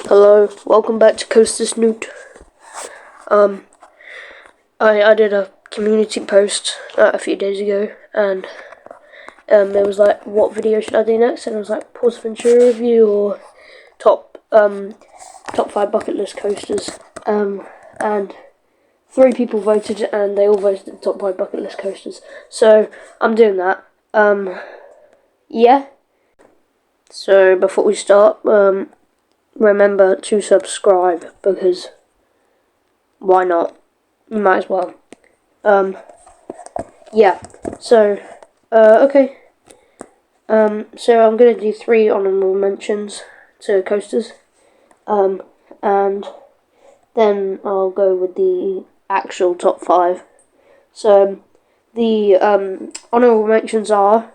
Hello, welcome back to Coaster Snoot. I did a community post a few days ago, and it was like, what video should I do next? And it was like Port Ventura review or top 5 bucket list coasters. And 3 people voted, and they all voted the top 5 bucket list coasters. So I'm doing that. Yeah. So before we start, remember to subscribe, because why not? You might as well. Yeah. So, okay. So I'm gonna do 3 honourable mentions to coasters. And then I'll go with the actual top 5. So, the honourable mentions are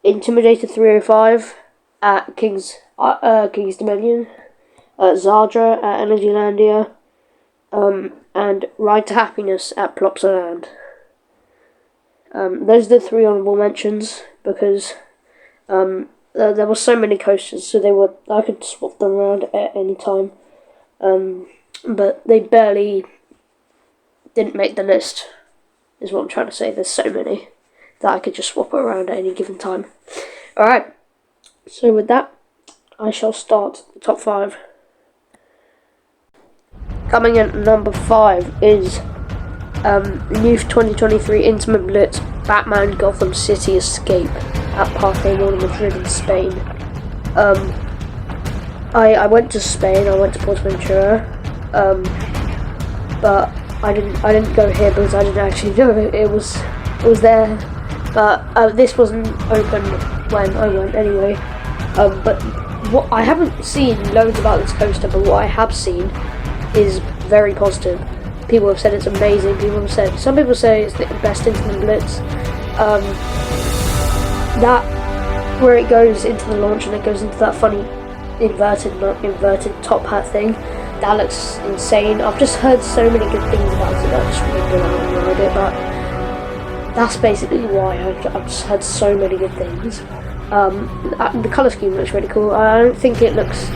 Intimidator 305 at King's Dominion, Zadra at Energylandia, and Ride to Happiness at Plopsaland. Those are the 3 honourable mentions, because there were so many coasters, so I could swap them around at any time. But they barely didn't make the list, is what I'm trying to say. There's so many that I could just swap around at any given time. Alright, so with that, I shall start the top 5. Coming in at number 5 is new 2023 Intimate Blitz Batman Gotham City Escape at Parque Mall Madrid in Spain. I went to Spain. I went to Port Ventura, but I didn't go here because I didn't actually know it was there. But this wasn't open when I went anyway. But what I haven't seen loads about this coaster, but what I have seen is very positive. People have said it's amazing. Some people say it's the best Intimate Blitz. That where it goes into the launch and it goes into that funny inverted top hat thing, that looks insane. I've just heard so many good things about it that I just want to go out and ride it. But that's basically why I've just heard so many good things. The colour scheme looks really cool. I don't think it looks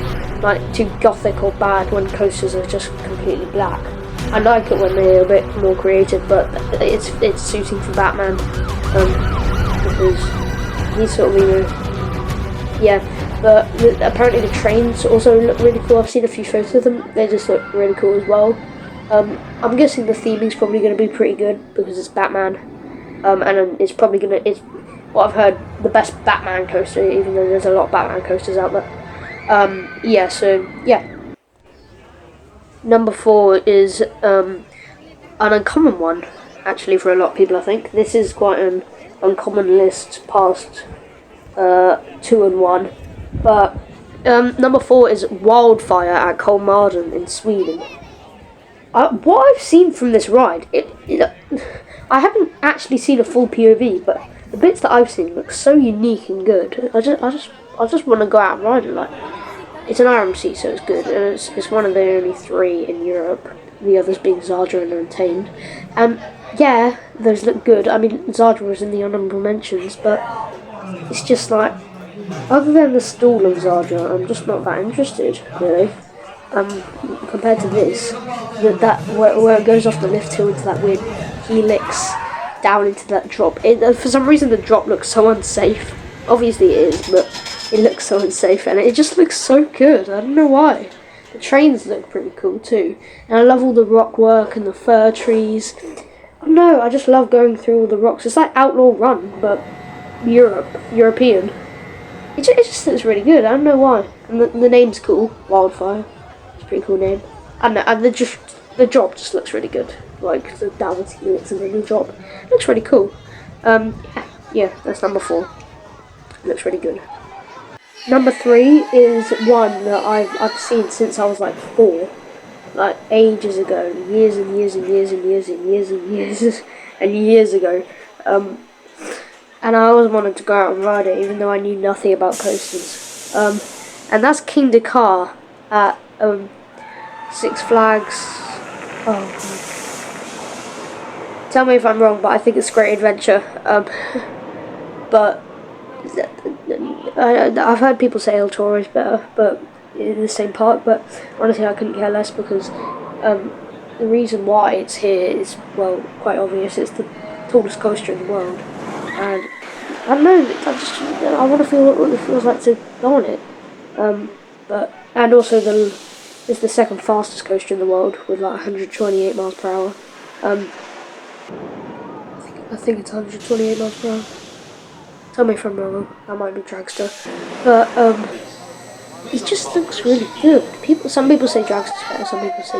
like too gothic or bad when coasters are just completely black. I like it when they're a bit more creative, but it's suiting for Batman, because he's sort of, yeah. But apparently the trains also look really cool. I've seen a few photos of them. They just look really cool as well. I'm guessing the theming's probably going to be pretty good because it's Batman, and it's probably it's what I've heard, the best Batman coaster, even though there's a lot of Batman coasters out there. Yeah, so, yeah. Number 4 is an uncommon one, actually, for a lot of people, I think. This is quite an uncommon list past 2 and 1. But number 4 is Wildfire at Kolmården in Sweden. What I've seen from this ride, I haven't actually seen a full POV, but the bits that I've seen look so unique and good. I just want to go out and ride it. Like, it's an RMC, so it's good, and it's one of the only 3 in Europe. The others being Zadra and Untamed. Yeah, those look good. I mean, Zadra was in the honourable mentions, but it's just like, other than the stall of Zadra, I'm just not that interested, really. Compared to this, where it goes off the lift hill into that weird helix down into that drop. For some reason, the drop looks so unsafe. Obviously it is, but it looks so unsafe, and it just looks so good. I don't know why. The trains look pretty cool too, and I love all the rock work and the fir trees. I don't know, I just love going through all the rocks. It's like Outlaw Run, but European. It just looks really good. I don't know why. And the name's cool, Wildfire. It's a pretty cool name. I don't know, and the drop just looks really good. Like the downward helix and then the drop. It looks really cool. Yeah, that's number 4. It looks really good. Number 3 is one that I've seen since I was like 4, like ages ago, years and years and years and years and years and years and years ago. And I always wanted to go out and ride it, even though I knew nothing about coasters. And that's King Dakar at Six Flags. Oh, God. Tell me if I'm wrong, but I think it's Great Adventure. But I've heard people say El Toro is better, but in the same park, but honestly I couldn't care less because the reason why it's here is, well, quite obvious. It's the tallest coaster in the world, and I don't know, I want to feel what it feels like to go on it. And also it's the second fastest coaster in the world with like 128 miles per hour. I think it's 128 miles per hour. Tell me if I'm wrong, that might be Dragster. But it just looks really good. Some people say Dragster's better, some people say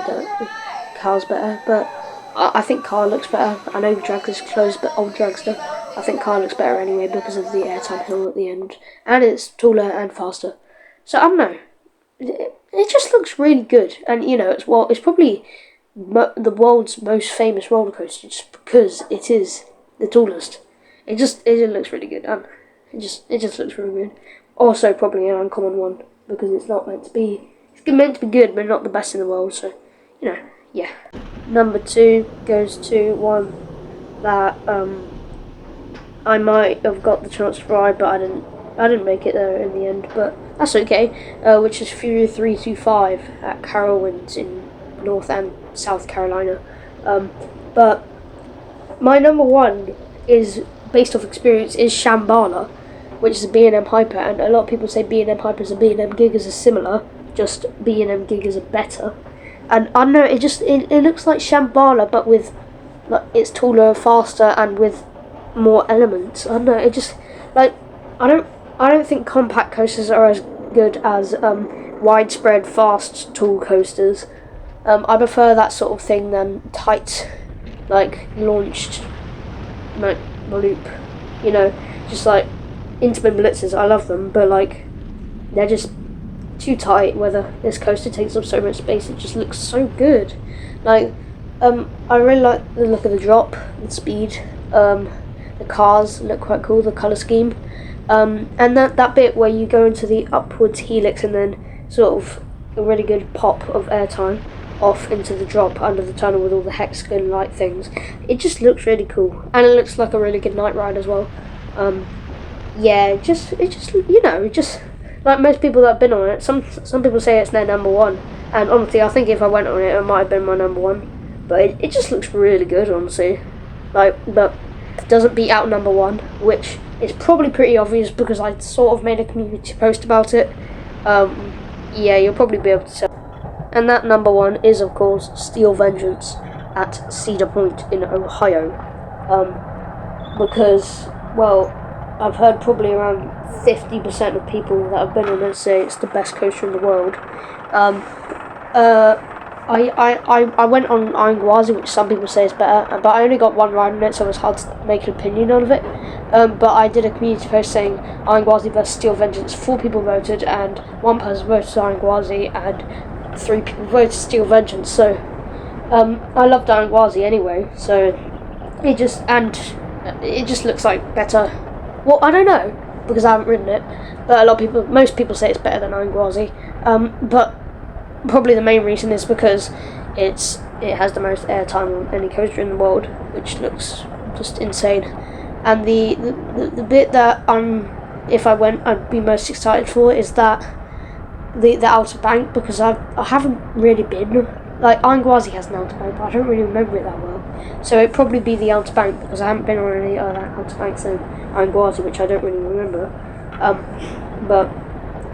Car's better, but I think Car looks better. I know Dragster's closed, but old Dragster. I think Car looks better anyway because of the airtime hill at the end, and it's taller and faster. So I don't know. It just looks really good, and it's probably the world's most famous roller coaster just because it is the tallest. It just looks really good, and it just looks really good. Also, probably an uncommon one because it's not meant to be. It's meant to be good, but not the best in the world. So, yeah. Number 2 goes to one that I might have got the chance to ride, but I didn't make it there in the end. But that's okay. Which is Fury 325 at Carowinds in North and South Carolina. But my number 1 is, based off experience, is Shambhala, which is a B&M Hyper, and a lot of people say B&M Hypers and B&M Gigas are similar, just B&M Gigas are better. And I don't know, it looks like Shambhala, but with it's taller, faster, and with more elements. I don't know, it just I don't think compact coasters are as good as widespread, fast, tall coasters. I prefer that sort of thing than tight, launched, loop. Just like Intamin Blitzers. I love them, but they're just too tight. Whether this coaster takes up so much space, it just looks so good. I really like the look of the drop, the speed. The cars look quite cool. The color scheme. And that bit where you go into the upwards helix and then sort of a really good pop of airtime off into the drop under the tunnel with all the hexagon light things. It just looks really cool, and it looks like a really good night ride as well. It just like most people that have been on it. Some people say it's their number 1, and honestly, I think if I went on it, it might have been my number 1. But it just looks really good, honestly. But it doesn't beat out number 1, which is probably pretty obvious because I sort of made a community post about it. You'll probably be able to tell. And that number 1 is, of course, Steel Vengeance at Cedar Point in Ohio. Because, well, I've heard probably around 50% of people that have been on it say it's the best coaster in the world. I went on Iron Gwazi, which some people say is better, but I only got 1 ride on it, so it's hard to make an opinion out of it. But I did a community post saying Iron Gwazi versus Steel Vengeance. 4 people voted, and 1 person voted Iron Gwazi, and 3 people voted Steel Vengeance. So I loved Iron Gwazi anyway. So it just looks like better. Well, I don't know because I haven't ridden it, but most people say it's better than Iron Gwazi. But probably the main reason is because it has the most airtime on any coaster in the world, which looks just insane. And the bit that if I went, I'd be most excited for is that the outer bank, because I haven't really been. Iron Gwazi has an outer bank, but I don't really remember it that well. So it'd probably be the outer bank because I haven't been on any other outer banks than Iron Gwazi, which I don't really remember. But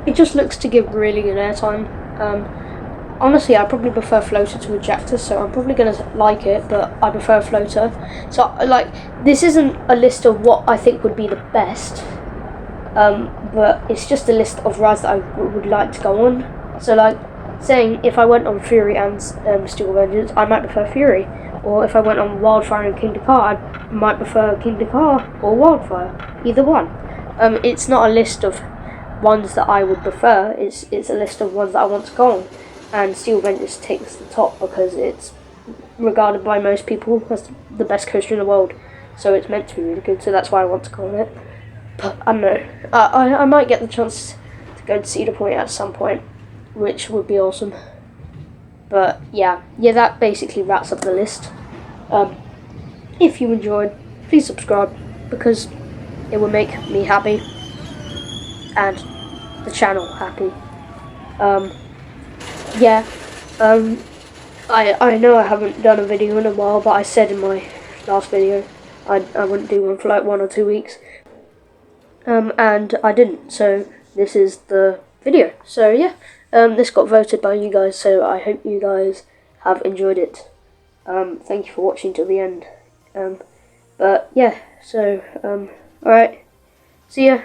it just looks to give really good airtime. Honestly, I probably prefer floater to ejector, so I'm probably going to like it, but I prefer floater. So, this isn't a list of what I think would be the best, but it's just a list of rides that I would like to go on. So, saying if I went on Fury and Steel Vengeance, I might prefer Fury. Or if I went on Wildfire and King Dakar, I might prefer King Dakar or Wildfire. Either one. It's not a list of ones that I would prefer, it's a list of ones that I want to go on. And Steel Vengeance takes the top because it's regarded by most people as the best coaster in the world. So it's meant to be really good, so that's why I want to go on it. But I don't know. I might get the chance to go to Cedar Point at some point, which would be awesome. But yeah, that basically wraps up the list. If you enjoyed, please subscribe because it will make me happy and the channel happy. Yeah, I know I haven't done a video in a while, but I said in my last video I wouldn't do one for like 1 or 2 weeks, and I didn't. So this is the video. So yeah, this got voted by you guys. So I hope you guys have enjoyed it. Thank you for watching till the end. But yeah, so alright, see ya.